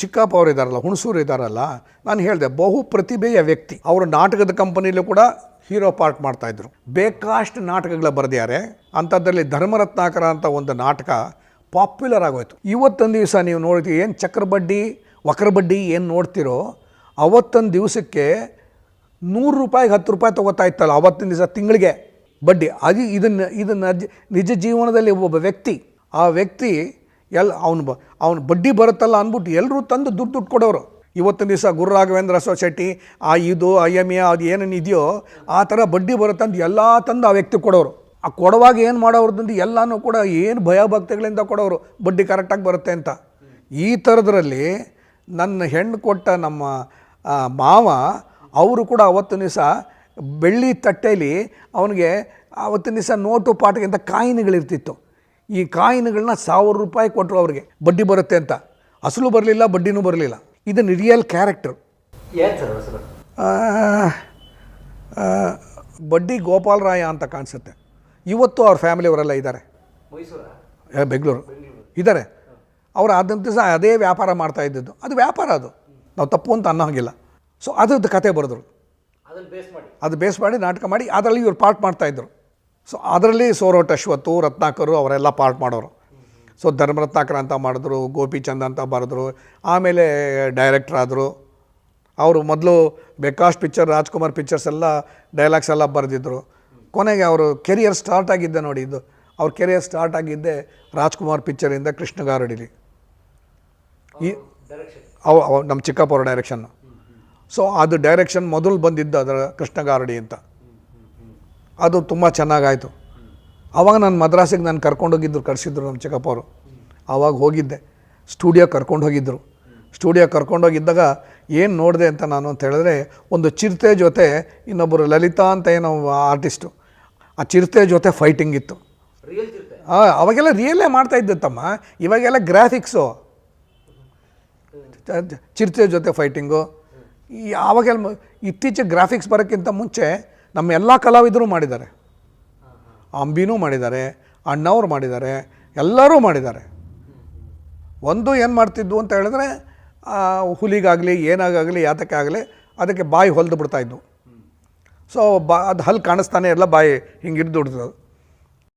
ಚಿಕ್ಕಪ್ಪ ಅವರು ಇದ್ದಾರಲ್ಲ, ಹುಣಸೂರು ಇದ್ದಾರಲ್ಲ, ನಾನು ಹೇಳಿದೆ ಬಹು ಪ್ರತಿಭೆಯ ವ್ಯಕ್ತಿ. ಅವರು ನಾಟಕದ ಕಂಪನಿಲೂ ಕೂಡ ಹೀರೋ ಪಾರ್ಟ್ ಮಾಡ್ತಾಯಿದ್ರು. ಬೇಕಾಷ್ಟು ನಾಟಕಗಳ ಬರೆದಿದ್ದಾರೆ. ಅಂಥದ್ದಲ್ಲಿ ಧರ್ಮರತ್ನಾಕರ ಅಂತ ಒಂದು ನಾಟಕ ಪಾಪ್ಯುಲರ್ ಆಗೋಯ್ತು. ಇವತ್ತೊಂದು ದಿವಸ ನೀವು ನೋಡ್ತೀವಿ, ಏನು ಚಕ್ರಬಡ್ಡಿ ವಕ್ರಬಡ್ಡಿ ಏನು ನೋಡ್ತಿರೋ, ಅವತ್ತೊಂದು ದಿವಸಕ್ಕೆ 100 ರೂಪಾಯಿಗೆ 10 ರೂಪಾಯಿ ತೊಗೋತಾ ಇತ್ತಲ್ಲ ಅವತ್ತಿನ ದಿವಸ ತಿಂಗಳಿಗೆ ಬಡ್ಡಿ. ಅದು ಇದನ್ನು ನಿಜ ಜೀವನದಲ್ಲಿ ಒಬ್ಬ ವ್ಯಕ್ತಿ, ಆ ವ್ಯಕ್ತಿ ಅವನು ಬಡ್ಡಿ ಬರುತ್ತಲ್ಲ ಅಂದ್ಬಿಟ್ಟು ಎಲ್ಲರೂ ತಂದು ದುಡ್ಡು ಕೊಡೋರು. ಇವತ್ತಿನ ದಿವಸ ಗುರು ರಾಘವೇಂದ್ರ ಸೊಸೈಟಿ ಇದು IMA ಅದು ಏನೇನು ಇದೆಯೋ ಆ ಥರ ಬಡ್ಡಿ ಬರುತ್ತಂದು ಎಲ್ಲ ತಂದು ಆ ವ್ಯಕ್ತಿ ಕೊಡೋರು. ಆ ಕೊಡುವಾಗ ಏನು ಮಾಡೋರ್ದಂದು ಎಲ್ಲನೂ ಕೂಡ ಏನು ಭಯಭಕ್ತಿಗಳಿಂದ ಕೊಡೋರು, ಬಡ್ಡಿ ಕರೆಕ್ಟಾಗಿ ಬರುತ್ತೆ ಅಂತ. ಈ ಥರದ್ರಲ್ಲಿ ನನ್ನ ಹೆಣ್ಣು ಕೊಟ್ಟ ನಮ್ಮ ಮಾವ ಅವರು ಕೂಡ ಅವತ್ತಿನ ದಿವಸ ಬೆಳ್ಳಿ ತಟ್ಟೆಯಲ್ಲಿ ಅವನಿಗೆ ಅವತ್ತಿನ ದಿವಸ ನೋಟು ಪಾಟಿಗಿಂತ ಕಾಯಿನ್ಗಳಿರ್ತಿತ್ತು. ಈ ಕಾಯಿನ್ಗಳನ್ನ 1000 ರೂಪಾಯಿ ಕೊಟ್ಟರು ಅವ್ರಿಗೆ, ಬಡ್ಡಿ ಬರುತ್ತೆ ಅಂತ. ಅಸಲು ಬರಲಿಲ್ಲ, ಬಡ್ಡಿನೂ ಬರಲಿಲ್ಲ. ಇದನ್ನು ರಿಯಲ್ ಕ್ಯಾರೆಕ್ಟರ್. ಬಡ್ಡಿ ಗೋಪಾಲರಾಯ ಅಂತ ಕಾಣಿಸುತ್ತೆ. ಇವತ್ತು ಅವ್ರ ಫ್ಯಾಮಿಲಿಯವರೆಲ್ಲ ಇದ್ದಾರೆ, ಬೆಂಗಳೂರು ಇದ್ದಾರೆ. ಅವರು ಆದಂಥ ದಿವಸ ಅದೇ ವ್ಯಾಪಾರ ಮಾಡ್ತಾ ಇದ್ದದ್ದು. ಅದು ವ್ಯಾಪಾರ, ಅದು ನಾವು ತಪ್ಪು ಅಂತ ಅನ್ನೋ ಹಾಗಿಲ್ಲ. ಸೊ ಅದ್ರದ್ದು ಕತೆ ಬರೆದ್ರು, ಅದು ಬೇಸ್ ಮಾಡಿ ನಾಟಕ ಮಾಡಿ ಅದರಲ್ಲಿ ಇವ್ರು ಪಾರ್ಟ್ ಮಾಡ್ತಾಯಿದ್ರು. ಸೊ ಅದರಲ್ಲಿ ಸೋರೋಟ್ ಅಶ್ವತ್ತು, ರತ್ನಾಕರು ಅವರೆಲ್ಲ ಪಾರ್ಟ್ ಮಾಡೋರು. ಸೊ ಧರ್ಮರತ್ನಾಕರ ಅಂತ ಮಾಡಿದ್ರು, ಗೋಪಿಚಂದ್ ಅಂತ ಬರೆದ್ರು. ಆಮೇಲೆ ಡೈರೆಕ್ಟ್ರ್ ಆದರು ಅವರು. ಮೊದಲು ಬೇಕಾಸ್ಟ್ ಪಿಕ್ಚರ್, ರಾಜ್ಕುಮಾರ್ ಪಿಕ್ಚರ್ಸ್ ಎಲ್ಲ ಡೈಲಾಗ್ಸ್ ಎಲ್ಲ ಬರೆದಿದ್ರು. ಕೊನೆಗೆ ಅವರು ಕೆರಿಯರ್ ಸ್ಟಾರ್ಟ್ ಆಗಿದ್ದೆ ನೋಡಿ, ಇದು ಅವ್ರ ಕೆರಿಯರ್ ಸ್ಟಾರ್ಟ್ ಆಗಿದ್ದೆ ರಾಜ್ಕುಮಾರ್ ಪಿಕ್ಚರಿಂದ ಕೃಷ್ಣಗಾರಡಿಲಿ. ನಮ್ಮ ಚಿಕ್ಕಪ್ಪ ಅವ್ರ ಡೈರೆಕ್ಷನ್ನು. ಸೊ ಅದು ಡೈರೆಕ್ಷನ್ ಮೊದಲು ಬಂದಿದ್ದು ಅದರ ಕೃಷ್ಣಗಾರಡಿ ಅಂತ. ಅದು ತುಂಬ ಚೆನ್ನಾಗಾಯಿತು. ಆವಾಗ ನಾನು ಮದ್ರಾಸಿಗೆ ನಾನು ಕರ್ಕೊಂಡೋಗಿದ್ರು, ಕಳಿಸಿದ್ರು ನಮ್ಮ ಚಿಕ್ಕಪ್ಪ ಅವರು. ಆವಾಗ ಹೋಗಿದ್ದೆ, ಸ್ಟುಡಿಯೋ ಕರ್ಕೊಂಡು ಹೋಗಿದ್ದರು. ಸ್ಟುಡಿಯೋ ಕರ್ಕೊಂಡೋಗಿದ್ದಾಗ ಏನು ನೋಡಿದೆ ಅಂತ ನಾನು ಅಂತ ಹೇಳಿದ್ರೆ, ಒಂದು ಚಿರತೆ ಜೊತೆ ಇನ್ನೊಬ್ಬರು ಲಲಿತಾ ಅಂತ ಏನೋ ಆರ್ಟಿಸ್ಟು, ಆ ಚಿರತೆ ಜೊತೆ ಫೈಟಿಂಗ್ ಇತ್ತು. ಅವಾಗೆಲ್ಲ ರಿಯಲ್ಲೇ ಮಾಡ್ತಾಯಿದ್ದತ್ತಮ್ಮ, ಇವಾಗೆಲ್ಲ ಗ್ರಾಫಿಕ್ಸು. ಚಿರತೆ ಜೊತೆ ಫೈಟಿಂಗು ಆವಾಗೆಲ್ಲ. ಇತ್ತೀಚೆಗೆ ಗ್ರಾಫಿಕ್ಸ್ ಬರೋಕ್ಕಿಂತ ಮುಂಚೆ ನಮ್ಮ ಎಲ್ಲ ಕಲಾವಿದರು ಮಾಡಿದ್ದಾರೆ. ಅಂಬಿನೂ ಮಾಡಿದ್ದಾರೆ, ಅಣ್ಣವ್ರು ಮಾಡಿದ್ದಾರೆ, ಎಲ್ಲರೂ ಮಾಡಿದ್ದಾರೆ. ಒಂದು ಏನು ಮಾಡ್ತಿದ್ವು ಅಂತ ಹೇಳಿದ್ರೆ, ಹುಲಿಗಾಗಲಿ ಏನಾಗಲಿ ಯಾತಕ್ಕೆ ಆಗಲಿ ಅದಕ್ಕೆ ಬಾಯಿ ಹೊಲಿದು ಬಿಡ್ತಾಯಿದ್ವು. ಸೊ ಅದು ಹಲ್ಲು ಕಾಣಿಸ್ತಾನೆ ಎಲ್ಲ ಬಾಯಿ ಹಿಂಗೆ ಹಿಡಿದು ಬಿಡ್ತದೆ.